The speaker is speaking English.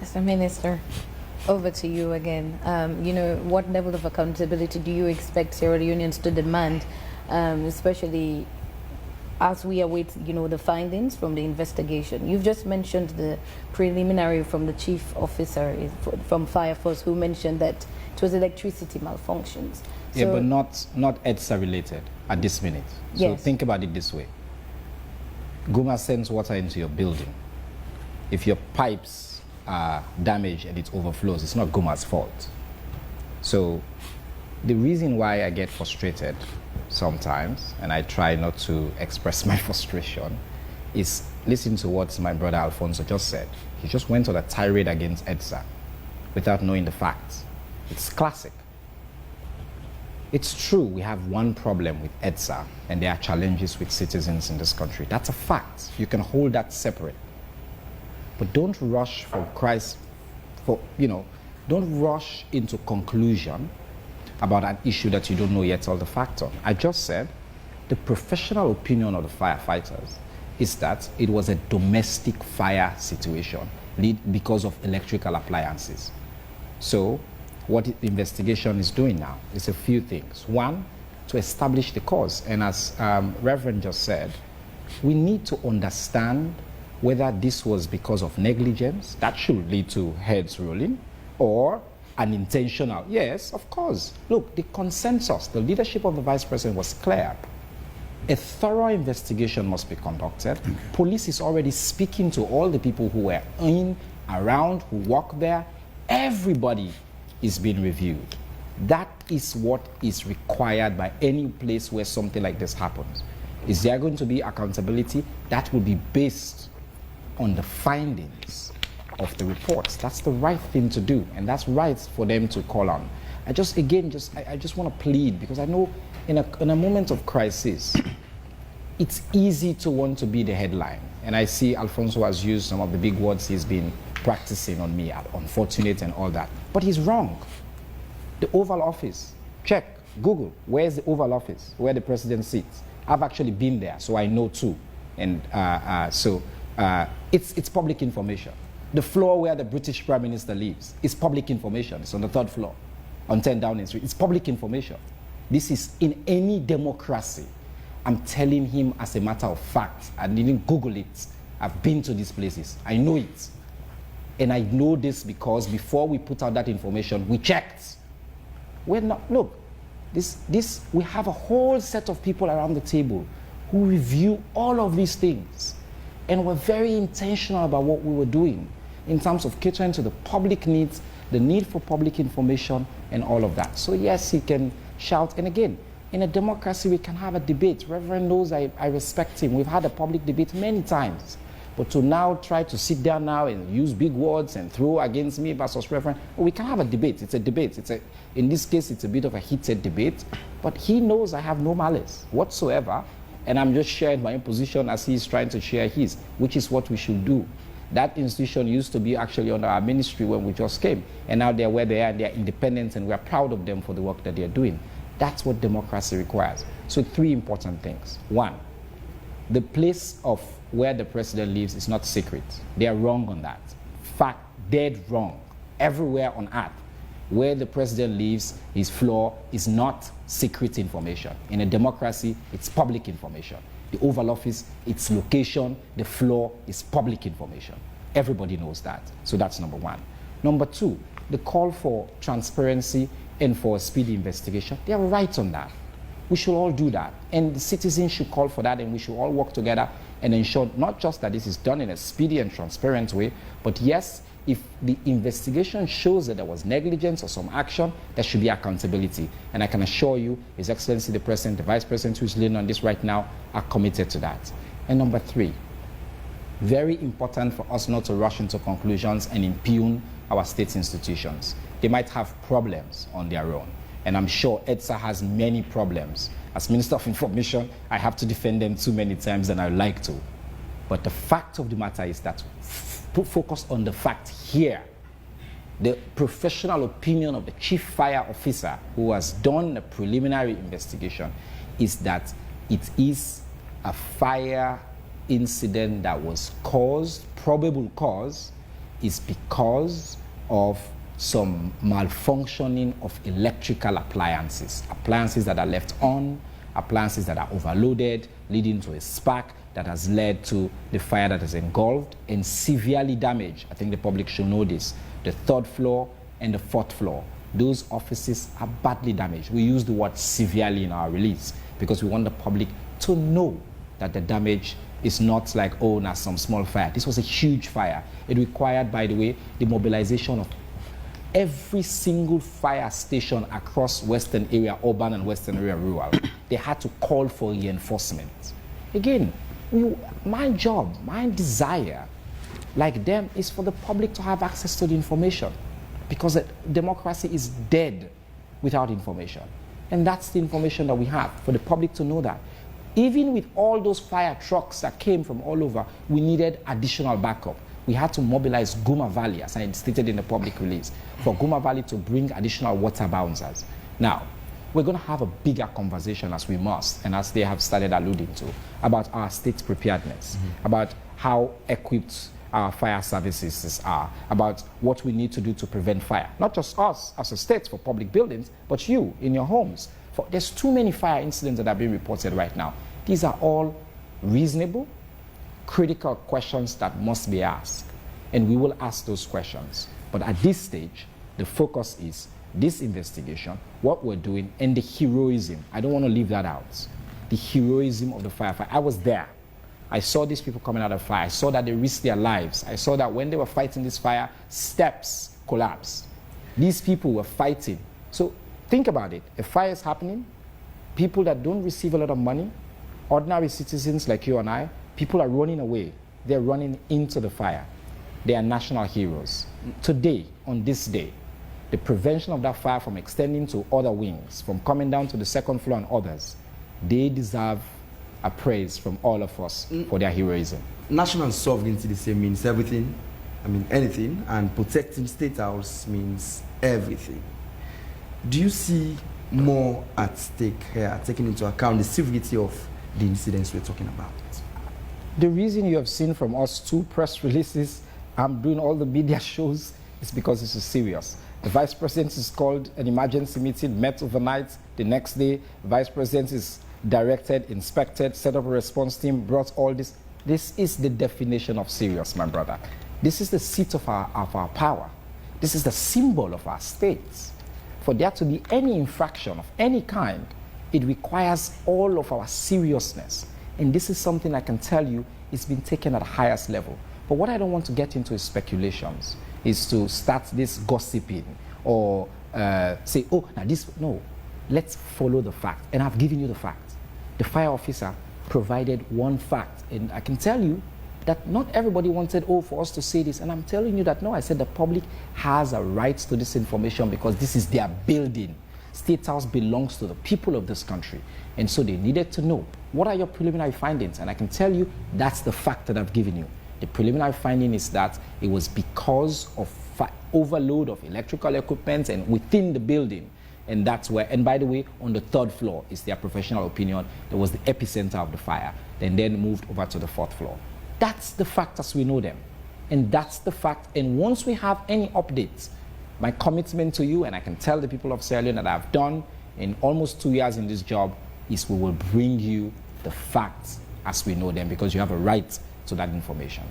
Mr. Minister, over to you again. What level of accountability do you expect Sierra Leoneans to demand, especially as we await, the findings from the investigation? You've just mentioned the preliminary from the chief officer from Fire Force, who mentioned that it was electricity malfunctions. Yeah, but not EDSA related at this minute. So yes. Think about it this way. Guma sends water into your building. If your pipes are damaged and it overflows, it's not Guma's fault. So the reason why I get frustrated sometimes, and I try not to express my frustration, is listen to what my brother Alfonso just said. He just went on a tirade against EDSA without knowing the facts. It's classic. It's true we have one problem with EDSA, and there are challenges with citizens in this country. That's a fact. You can hold that separate. But don't rush don't rush into conclusion about an issue that you don't know yet all the facts on. I just said the professional opinion of the firefighters is that it was a domestic fire situation because of electrical appliances. So what the investigation is doing now is a few things. One, to establish the cause. And as Reverend just said, we need to understand whether this was because of negligence, that should lead to heads rolling, or an intentional. Yes, of course. Look, the consensus, the leadership of the Vice President was clear. A thorough investigation must be conducted. Okay. Police is already speaking to all the people who were in, around, who work there. Everybody is being reviewed. That is what is required by any place where something like this happens. Is there going to be accountability? That will be based on the findings of the reports. That's the right thing to do, and that's right for them to call on. I just want to plead, because I know in a moment of crisis, it's easy to want to be the headline. And I see Alfonso has used some of the big words he's been practicing on me, unfortunate and all that. But he's wrong. The Oval Office, check, Google, where's the Oval Office, where the president sits? I've actually been there, so I know too. And it's public information. The floor where the British Prime Minister lives is public information. It's on the 3rd floor, on 10 Downing Street. It's public information. This is in any democracy. I'm telling him as a matter of fact. I didn't Google it. I've been to these places. I know it. And I know this because before we put out that information, we checked. We're not, look, we have a whole set of people around the table who review all of these things. And we're very intentional about what we were doing in terms of catering to the public needs, the need for public information, and all of that. So yes, he can shout. And again, in a democracy, we can have a debate. Reverend knows I respect him. We've had a public debate many times. But to now try to sit down now and use big words and throw against me versus Reverend, we can have a debate. It's a debate. In this case, it's a bit of a heated debate. But he knows I have no malice whatsoever. And I'm just sharing my own position as he's trying to share his, which is what we should do. That institution used to be actually under our ministry when we just came. And now they're where they are, and they're independent, and we're proud of them for the work that they're doing. That's what democracy requires. So 3 important things. 1, the place of where the president lives is not secret. They are wrong on that. Fact, dead wrong. Everywhere on earth, where the president lives, his floor is not secret information. In a democracy, it's public information. The Oval Office, its location, the floor is public information. Everybody knows that. So that's number 1. Number 2, the call for transparency and for a speedy investigation. They are right on that. We should all do that. And the citizens should call for that, and we should all work together and ensure not just that this is done in a speedy and transparent way, but yes, if the investigation shows that there was negligence or some action, there should be accountability. And I can assure you, His Excellency the President, the Vice President who's leading on this right now, are committed to that. And number 3, very important for us not to rush into conclusions and impugn our state institutions. They might have problems on their own. And I'm sure EDSA has many problems. As Minister of Information, I have to defend them too many times than I would like to. But the fact of the matter is that put focus on the fact here. The professional opinion of the Chief Fire Officer who has done a preliminary investigation is that it is a fire incident that was caused, probable cause, is because of some malfunctioning of electrical appliances that are left on, appliances that are overloaded, leading to a spark that has led to the fire that has engulfed and severely damaged. I think the public should know this. The third floor and the fourth floor, those offices are badly damaged. We use the word severely in our release because we want the public to know that the damage is not like, oh, now some small fire. This was a huge fire. It required, by the way, the mobilization of every single fire station across Western area, urban and Western area, rural. They had to call for reinforcement. Again, my job, my desire, like them, is for the public to have access to the information, because democracy is dead without information. And that's the information that we have, for the public to know that. Even with all those fire trucks that came from all over, we needed additional backup. We had to mobilize Guma Valley, as I stated in the public release, for Guma Valley to bring additional water bouncers. Now, we're going to have a bigger conversation, as we must, and as they have started alluding to, about our state's preparedness, about how equipped our fire services are, about what we need to do to prevent fire. Not just us as a state for public buildings, but you in your homes. There's too many fire incidents that are being reported right now. These are all reasonable, critical questions that must be asked, and we will ask those questions. But at this stage, the focus is this investigation, what we're doing, and the heroism. I don't want to leave that out. The heroism of the firefighter. I was there. I saw these people coming out of fire. I saw that they risked their lives. I saw that when they were fighting this fire, steps collapsed. These people were fighting. So think about it. A fire is happening. People that don't receive a lot of money, ordinary citizens like you and I, people are running away. They're running into the fire. They are national heroes. Today, on this day, the prevention of that fire from extending to other wings, from coming down to the second floor and others, they deserve a praise from all of us for their heroism. National sovereignty, they say, means everything. I mean, anything. And protecting State House means everything. Do you see more at stake here, taking into account the severity of the incidents we're talking about? The reason you have seen from us 2 press releases, I'm doing all the media shows, is because this is serious. The Vice President is called an emergency meeting, met overnight. The next day, Vice President is directed, inspected, set up a response team, brought all this. This is the definition of serious, my brother. This is the seat of our power. This is the symbol of our states. For there to be any infraction of any kind, it requires all of our seriousness. And this is something I can tell you it's been taken at the highest level. But what I don't want to get into is speculations, is to start this gossiping or say, oh, now this, no. Let's follow the fact. And I've given you the fact. The fire officer provided one fact. And I can tell you that not everybody wanted, oh, for us to say this. And I'm telling you that, no, I said the public has a right to this information because this is their building. State House belongs to the people of this country. And so they needed to know, what are your preliminary findings? And I can tell you, that's the fact that I've given you. The preliminary finding is that it was because of overload of electrical equipment and within the building. And that's where, and by the way, on the 3rd floor is their professional opinion, there was the epicenter of the fire, and then moved over to the 4th floor. That's the fact as we know them. And that's the fact. And once we have any updates, my commitment to you, and I can tell the people of Sierra Leone that I've done in almost 2 years in this job, is we will bring you the facts as we know them, because you have a right to that information.